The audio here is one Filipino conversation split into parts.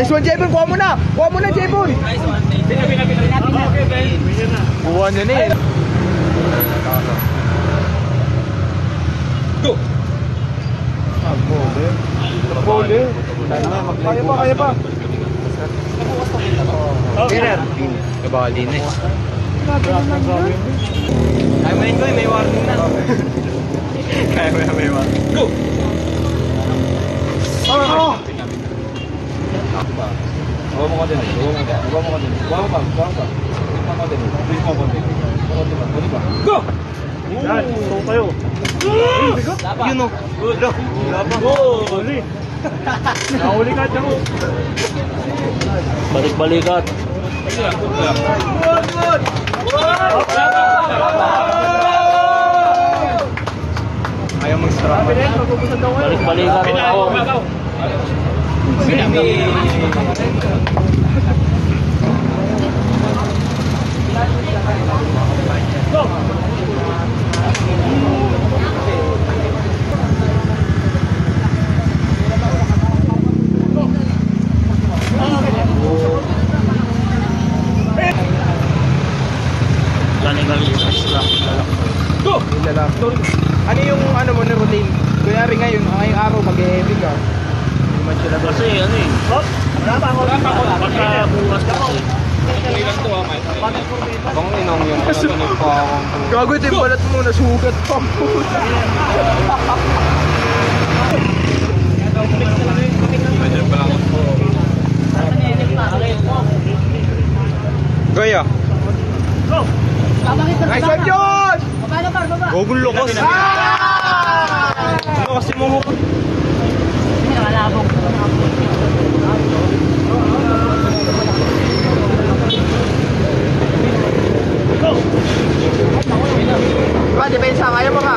Nice one, Jebon. Kuha mo na. Kuha mo na, Jebon. Nice one. Kuha nyo na eh. Go! Bole. Kaya pa, kaya pa. Winner. Kabali na eh. Kaya mo rin ko eh, may warning na. Kaya mo na may warning. Go! Oh! Bawa mo konti. Bawa mo pa. Go! Yan, so kayo. Yun o. Huli. Nahuli ka dyan mo. Balik-balikat. Ayaw mag-strap. Balik-balikat ako. Go! Ano yung ano mo na routine? Kunyari ngayong araw mag-heavy ka. Hindi man sila Kasi ano eh. Wala pa ako. Basta bukas kasi. Abang inong yung panatunod pa akong... Gago, ito yung balat mo, nasugat pa mo. Medyo pa lang ako. Goya. Go! Nice one, John! Gogol lokos. Ano kasi mo hukot? Go! Diba, depensa, kaya mo ka.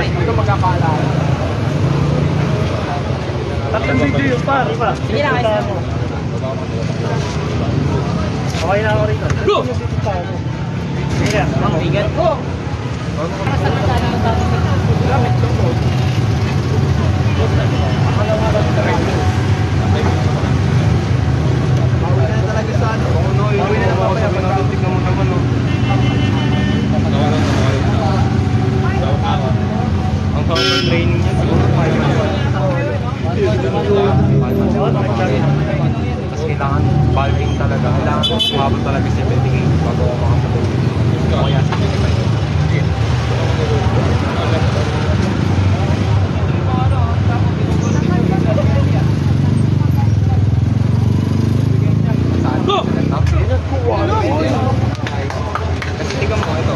Hindi ko magkakaalala. Tatlong video yung pa. Sige na, guys. Okay na ako rito. Go! Sige na. Ang bigat ko. Talaga sa ano? Uwi na naman kaya tignan mo naman, no? Ang power training niya siguro 5 Tapos kailangan bulking talaga. Kailangan umabot talaga 70K bago ako makapatulog. Kaya 75. Go! Kasi tignan mo ito.